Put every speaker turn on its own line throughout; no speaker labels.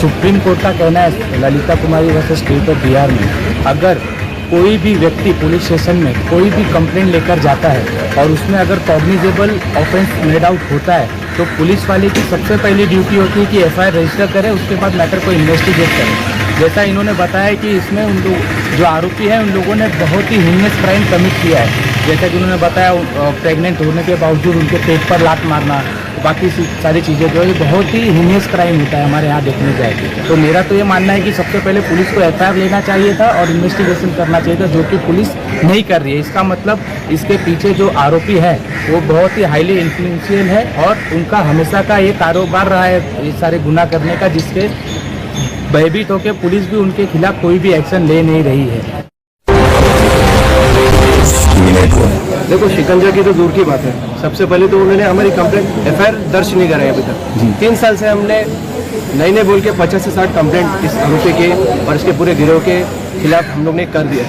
Supreme court का कहना है ललिता कुमारी वर्सेस स्टेट ऑफ बिहार में अगर कोई भी व्यक्ति पुलिस स्टेशन में कोई भी कंप्लेंट लेकर जाता है और उसमें अगर कॉग्निजेबल ऑफेंस मेड आउट होता है तो पुलिस वाले की सबसे पहली ड्यूटी होती है कि एफआईआर रजिस्टर करे, उसके बाद मैटर को इन्वेस्टिगेट करे। जैसा इन्होंने बताया कि इसमें उन लोग जो आरोपी हैं उन लोगों ने बहुत ही हीनियस क्राइम कमिट किया है। जैसा कि उन्होंने बताया प्रेग्नेंट होने के बावजूद उनके पेट पर लात मारना, बाकी सारी चीज़ें जो है बहुत ही हीनियस क्राइम होता है हमारे यहाँ देखने जाए तो मेरा तो ये मानना है कि सबसे पहले पुलिस को एफआईआर लेना चाहिए था और इन्वेस्टिगेशन करना चाहिए था, जो कि पुलिस नहीं कर रही है। इसका मतलब इसके पीछे जो आरोपी है वो बहुत ही हाईली इन्फ्लुएंशियल है और उनका हमेशा का ये कारोबार रहा है ये सारे गुनाह करने का, जिसके भयभीत होकर पुलिस भी उनके खिलाफ कोई भी एक्शन ले नहीं रही है।
देखो, शिकंजा की तो दूर की बात है। सबसे पहले तो उन्होंने हमारी कंप्लेंट एफआईआर दर्ज नहीं कराई अभी तक। 3 साल से हमने नए बोल के 50 से 60 कंप्लेंट इस आरोपी के और इसके पूरे गिरोह के खिलाफ हम लोग ने कर दिया,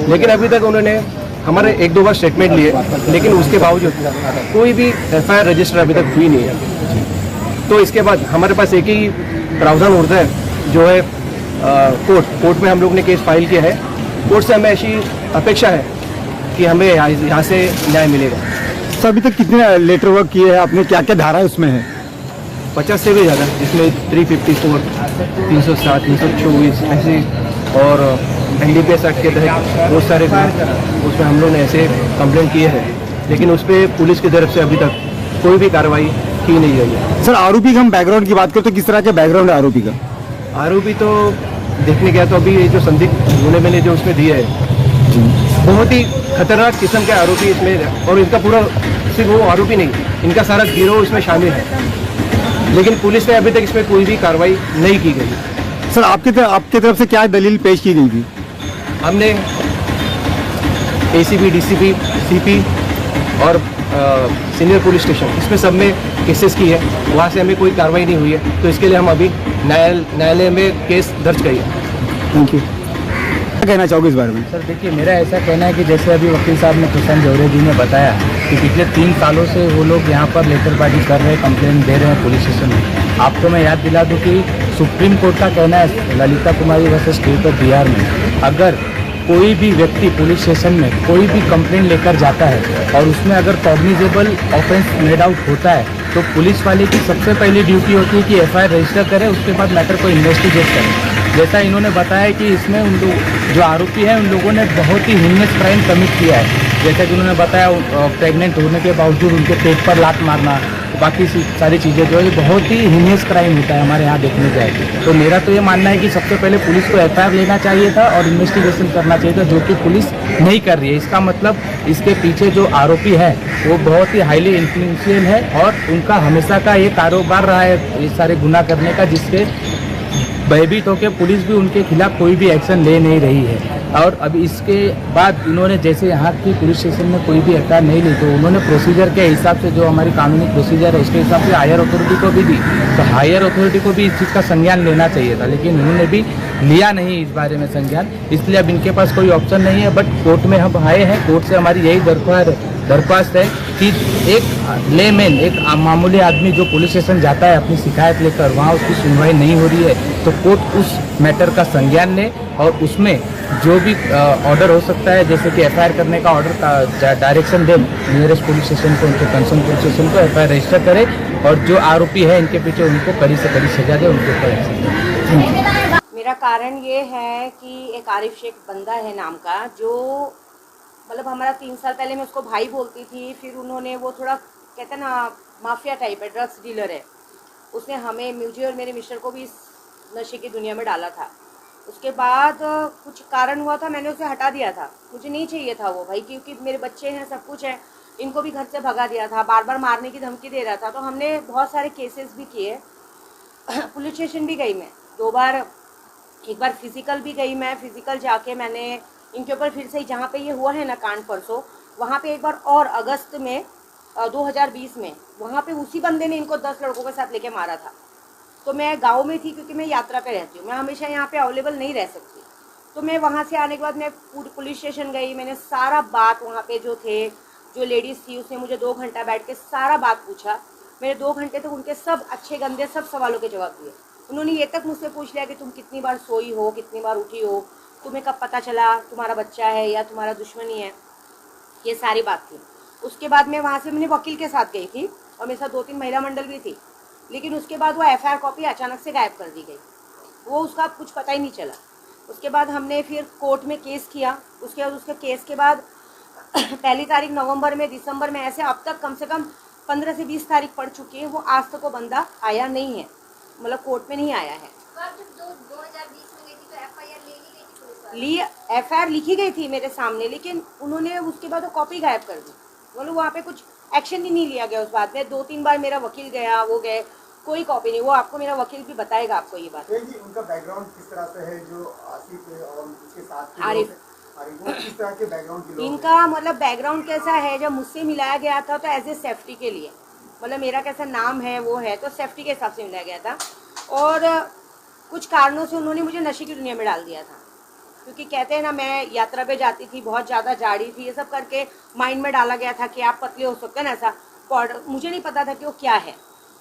लेकिन अभी तक उन्होंने हमारे 1-2 बार स्टेटमेंट लिए, लेकिन उसके बावजूद कोई भी एफआईआर रजिस्टर अभी तक हुई नहीं है। तो इसके बाद हमारे पास एक ही प्रावधान होता है जो है कोर्ट में हम लोग ने केस फाइल किया है। कोर्ट से हमें ऐसी अपेक्षा है कि हमें यहाँ से न्याय मिलेगा।
सर, अभी तक कितने लेटर वर्क किए हैं आपने, क्या क्या धारा उसमें है?
50 से भी ज़्यादा, जिसमें 354, 307, 324 ऐसे और NDPS एक्ट के तहत बहुत सारे उसमें हम लोग ने ऐसे कंप्लेंट किए हैं, लेकिन उस पर पुलिस की तरफ से अभी तक कोई भी कार्रवाई की नहीं गई है।
सर, आरोपी का हम बैकग्राउंड की बात करें तो किस तरह का बैकग्राउंड है आरोपी का?
आरोपी तो देखने गया तो अभी जो संदिग्ध उन्होंने मैंने जो उसमें दिए है बहुत ही खतरनाक किस्म के आरोपी इसमें, और इनका पूरा सिर्फ वो आरोपी नहीं, इनका सारा गिरोह इसमें शामिल है, लेकिन पुलिस ने अभी तक इसमें कोई भी कार्रवाई नहीं की गई।
सर, आपके तरफ से क्या दलील पेश की गई थी?
हमने ACP, DCP, CP और सीनियर पुलिस स्टेशन इसमें सब में केसेस की है, वहाँ से हमें कोई कार्रवाई नहीं हुई है, तो इसके लिए हम अभी न्यायालय में केस दर्ज करिए।
Thank you. क्या कहना चाहोगे इस बारे में?
सर देखिए, मेरा ऐसा कहना है कि जैसे अभी वकील साहब ने प्रशांत जौहरे जी ने बताया कि पिछले 3 सालों से वो लोग यहाँ पर लेटरबाजी कर रहे हैं, कंप्लेंट दे रहे हैं पुलिस स्टेशन में। आपको मैं याद दिला दूँ कि सुप्रीम कोर्ट का कहना है ललिता कुमारी वर्सेस स्टेट ऑफ बिहार में अगर कोई भी व्यक्ति पुलिस स्टेशन में कोई भी कंप्लेंट लेकर जाता है और उसमें अगर कॉग्निजेबल ऑफेंस मेड आउट होता है तो पुलिस वाले की सबसे पहली ड्यूटी होती है कि एफआईआर रजिस्टर करे, उसके बाद मैटर को इन्वेस्टिगेट करे। जैसा इन्होंने बताया कि इसमें उन लोग जो आरोपी हैं उन लोगों ने बहुत ही हीनियस क्राइम कमिट किया है। जैसा कि उन्होंने बताया प्रेग्नेंट होने के बावजूद उनके पेट पर लात मारना, बाकी सारी चीज़ें जो है बहुत ही हीनियस क्राइम होता है हमारे यहाँ देखने जाए तो मेरा तो ये मानना है कि सबसे पहले पुलिस को एफआईआर लेना चाहिए था और इन्वेस्टिगेशन करना चाहिए था, जो कि पुलिस नहीं कर रही है। इसका मतलब इसके पीछे जो आरोपी है वो बहुत ही हाईली इन्फ्लुएंशियल है और उनका हमेशा का ये कारोबार रहा है ये सारे गुनाह करने का, जिसके भयभीत होकर पुलिस भी उनके खिलाफ कोई भी एक्शन ले नहीं रही है। और अब इसके बाद इन्होंने जैसे यहाँ की पुलिस स्टेशन में कोई भी एफआईआर नहीं ली तो उन्होंने प्रोसीजर के हिसाब से जो हमारी कानूनी प्रोसीजर है उसके हिसाब से हायर अथॉरिटी को भी दी, तो हायर अथॉरिटी को भी इस चीज़ का संज्ञान लेना चाहिए था, लेकिन उन्होंने भी लिया नहीं इस बारे में संज्ञान। इसलिए अब इनके पास कोई ऑप्शन नहीं है, बट कोर्ट में हम आए हैं। कोर्ट से हमारी यही दरख्वास्त है कि एक लेमैन, एक मामूली आदमी जो पुलिस स्टेशन जाता है अपनी शिकायत लेकर, वहाँ उसकी सुनवाई नहीं हो रही है तो कोर्ट उस मैटर का संज्ञान ले और उसमें जो भी ऑर्डर हो सकता है, जैसे कि एफआईआर करने का ऑर्डर का डायरेक्शन दे नियरेस्ट पुलिस स्टेशन को, उनके कंसर्न पुलिस स्टेशन को एफआईआर रजिस्टर करे और जो आरोपी है इनके पीछे उनको कड़ी से कड़ी सजा दे, उनके ऊपर एक्शन।
मेरा कारण ये है कि एक आरिफ शेख बंदा है नाम का, जो मतलब हमारा 3 साल पहले मैं उसको भाई बोलती थी, फिर उन्होंने वो थोड़ा कहते हैं ना माफिया टाइप है, ड्रग्स डीलर है, उसने हमें मुझे और मेरे मिस्टर को भी इस नशे की दुनिया में डाला था। उसके बाद कुछ कारण हुआ था, मैंने उसे हटा दिया था, मुझे नहीं चाहिए था वो भाई, क्योंकि मेरे बच्चे हैं, सब कुछ है, इनको भी घर से भगा दिया था, बार बार मारने की धमकी दे रहा था। तो हमने बहुत सारे केसेस भी किए, पुलिस स्टेशन भी गई मैं 2 बार, एक बार फिजिकल भी गई मैं, फिजिकल जाके मैंने इनके ऊपर फिर से जहाँ पे ये हुआ है ना कांड परसों, वहाँ पे एक बार और अगस्त में 2020 में वहाँ पे उसी बंदे ने इनको 10 लड़कों के साथ लेके मारा था। तो मैं गांव में थी क्योंकि मैं यात्रा पे रहती हूँ, मैं हमेशा यहाँ पे अवेलेबल नहीं रह सकती। तो मैं वहाँ से आने के बाद मैं पुलिस स्टेशन गई, मैंने सारा बात वहाँ पे जो थे, जो लेडीज़ थी, उसने मुझे 2 घंटा बैठ के सारा बात पूछा। मैंने 2 घंटे तक उनके सब अच्छे गंदे सब सवालों के जवाब दिए। उन्होंने ये तक मुझसे पूछ लिया कि तुम कितनी बार सोई हो, कितनी बार उठी हो, तुम्हें कब पता चला तुम्हारा बच्चा है या तुम्हारा दुश्मनी है, ये सारी बात थी। उसके बाद मैं वहाँ से मैंने वकील के साथ गई थी और मेरे साथ 2-3 महिला मंडल भी थी, लेकिन उसके बाद वो FIR कॉपी अचानक से गायब कर दी गई, वो उसका कुछ पता ही नहीं चला। उसके बाद हमने फिर कोर्ट में केस किया, उसके बाद उसके केस के बाद 1 तारीख नवंबर में, दिसंबर में, ऐसे अब तक कम से कम 15 से 20 तारीख पड़ चुकी है, वो आज तक वो बंदा आया नहीं है, मतलब कोर्ट में नहीं आया है। FIR लिखी गई थी मेरे सामने, लेकिन उन्होंने उसके बाद वो कॉपी गायब कर दी, बोलो वहाँ पे कुछ एक्शन ही नहीं लिया गया उस बात में। 2-3 बार मेरा वकील गया, वो गए, कोई कॉपी नहीं। वो आपको मेरा वकील भी बताएगा आपको ये बात।
जी, उनका बैकग्राउंड किस तरह से है, जो आसिफ और उसके साथ
आरिफ,
किस तरह के बैकग्राउंड के लोग
इनका मतलब बैकग्राउंड कैसा है, जब मुझसे मिलाया गया था तो एज ए सेफ्टी के लिए, मतलब मेरा कैसा नाम है वो है, तो सेफ्टी के हिसाब से मिलाया गया था। और कुछ कारणों से उन्होंने मुझे नशे की दुनिया में डाल दिया था, क्योंकि कहते हैं ना, मैं यात्रा पे जाती थी, बहुत ज़्यादा जाड़ी थी, ये सब करके माइंड में डाला गया था कि आप पतले हो सकते हैं ना, ऐसा पाउडर। मुझे नहीं पता था कि वो क्या है,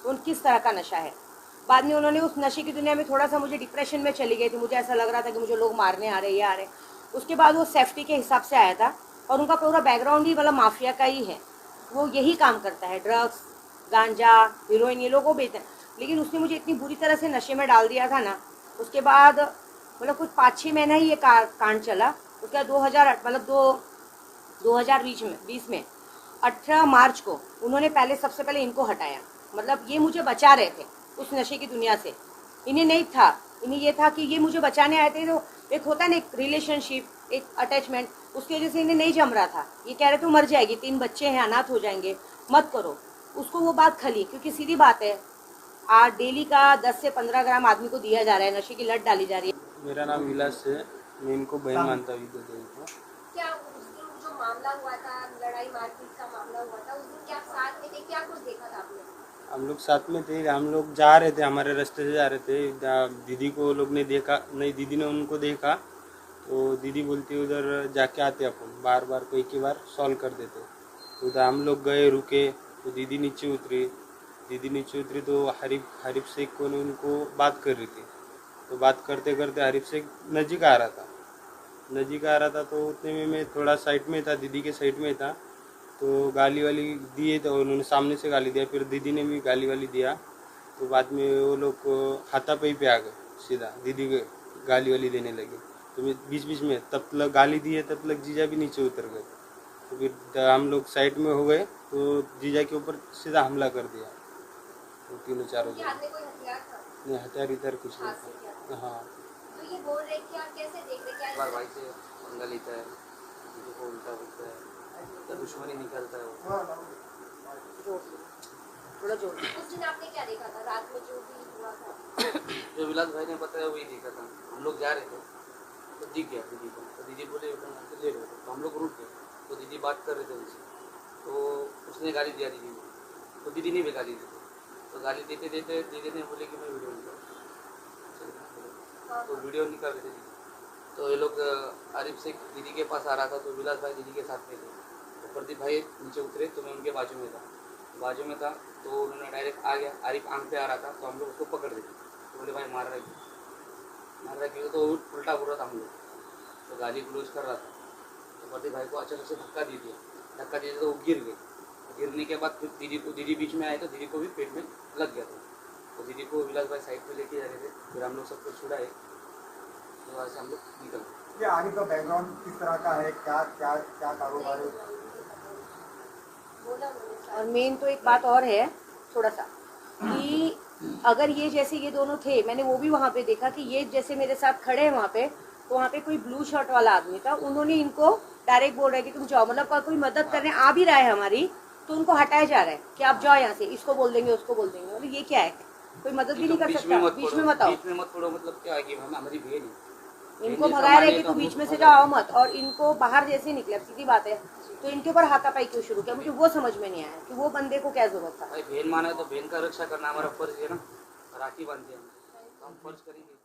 उन किस तरह का नशा है। बाद में उन्होंने उस नशे की दुनिया में थोड़ा सा, मुझे डिप्रेशन में चली गई थी, मुझे ऐसा लग रहा था कि मुझे लोग मारने आ रहे, ये आ रहे। उसके बाद वो सेफ्टी के हिसाब से आया था, और उनका पूरा बैकग्राउंड ही मतलब माफिया का ही है, वो यही काम करता है, ड्रग्स, गांजा, हीरोइन, ये लोग वो बेचते हैं। लेकिन उसने मुझे इतनी बुरी तरह से नशे में डाल दिया था ना, उसके बाद मतलब कुछ 5-6 महीना ही ये कांड चला। उसके बाद 2020 में 18 मार्च को उन्होंने सबसे पहले इनको हटाया। मतलब ये मुझे बचा रहे थे उस नशे की दुनिया से, इन्हें नहीं था, इन्हें ये था कि ये मुझे बचाने आए थे। तो एक होता है ना, एक रिलेशनशिप, एक अटैचमेंट, उसकी वजह से इन्हें नहीं जम रहा था। ये कह रहे थे मर जाएगी, 3 बच्चे हैं, अनाथ हो जाएंगे, मत करो। उसको वो बात खली, क्योंकि सीधी बात है, आज डेली का 10 से 15 ग्राम आदमी को दिया जा रहा है, नशे की लत डाली जा रही है।
मेरा नाम विलास है, मैं इनको बहन मानता हूँ।
क्या उस दिन जो मामला हुआ था, लड़ाई मारपीट का मामला हुआ था, उस दिन क्या आप साथ में थे, क्या कुछ देखा था आपने?
हम लोग साथ में थे, हम लोग जा रहे थे, हमारे रास्ते से जा रहे थे। दीदी को लोग ने देखा नहीं, दीदी ने उनको देखा, तो दीदी बोलती उधर जाके आते अपन, बार बार कोई की बार सॉल्व कर देते। उधर हम लोग गए, रुके, तो दीदी नीचे उतरी तो हरीफ शेख को ने उनको बात कर रही थी। तो बात करते करते हरीफ शेख नज़दीक आ रहा था, तो उतने में मैं थोड़ा साइड में था, दीदी के साइड में था, तो गाली वाली दिए, तो उन्होंने सामने से गाली दिया, फिर दीदी ने भी गाली वाली दिया। तो बाद में वो लोग हाथापाई पे आ गए, सीधा दीदी को गाली वाली देने लगे। तो मैं बीच में, तब तक गाली दिए, तब तक जीजा भी नीचे उतर गए। तो फिर हम लोग साइड में हो गए, तो जीजा के ऊपर सीधा हमला कर दिया, तो 3-4 जन। नहीं, हथियार इधर कुछ नहीं था। हाँ,
तो ये बोल रहे कि आप कैसे देख रहे, क्या
भाई से पंगा लेता है, किसी को उल्टा होता है, तो दुश्मनी निकलता है वो।
थोड़ा जोर।
उस दिन आपने क्या देखा था, रात में जो भी हुआ था?
जो विलास भाई ने बताया वही देखा था। हम लोग जा रहे थे, तो दिख गया दीदी को, तो दीदी बोले ले लो, तो हम लोग रुक गए। तो दीदी बात कर रहे थे उनसे, तो उसने गाली दिया दीदी को, तो दीदी ने भी गाली दी। तो गाली देते दीदी ने बोले कि मैं वीडियो निकाल, तो वीडियो निकाल रहे थे। तो ये लोग आरिफ शेख दीदी के पास आ रहा था, तो विलास भाई दीदी के साथ में थे। तो प्रदीप भाई नीचे उतरे, तो मैं उनके बाजू में था, तो उन्होंने डायरेक्ट आ गया, आरिफ आंख पे आ रहा था, तो हम लोग उसको पकड़ देते। तो बोले भाई मार रहा है, तो उल्टा बोल रहा था हम लोग, तो गाली गलौज कर रहा था। तो प्रदीप भाई को अचानक से धक्का दे दिया, तो वो गिर गए। गिरने के बाद फिर दीदी बीच में आए, तो दीदी को भी पेट में लग गया था। तो दीदी को विलास भाई साइड पे लेके जा रहे थे, फिर हम लोग सबको छुड़ाए, तो वहाँ से हम लोग निकल गए।
ये आरिफ का बैकग्राउंड किस तरह का है, क्या कारोबार है?
और मेन तो एक बात और है थोड़ा सा, कि अगर ये दोनों थे, मैंने वो भी वहाँ पे देखा कि ये जैसे मेरे साथ खड़े हैं वहाँ पे, तो वहाँ पे कोई ब्लू शर्ट वाला आदमी था, उन्होंने इनको डायरेक्ट बोल रहा है कि तुम जाओ, मतलब कोई मदद करने आ भी रहा है हमारी, तो उनको हटाया जा रहा है कि आप जाओ यहाँ से, इसको बोल देंगे, उसको बोल देंगे। मतलब ये क्या है, कोई मदद भी नहीं कर सकता, बीच में मत आओ।
बीच में मत पड़ो, मतलब क्या है कि हमारी बहन है,
इनको भगाया रहे कि तू बीच में से जाओ मत, और इनको बाहर जैसे निकले, सीधी बात है, तो इनके ऊपर हाथापाई क्यों शुरू किया, मुझे वो समझ में नहीं आया कि वो बंदे को क्या जरूरत था।
भाई बहन माना है तो बहन का रक्षा करना हमारा फर्ज है ना, राखी बांधते हैं हम फर्ज करेंगे।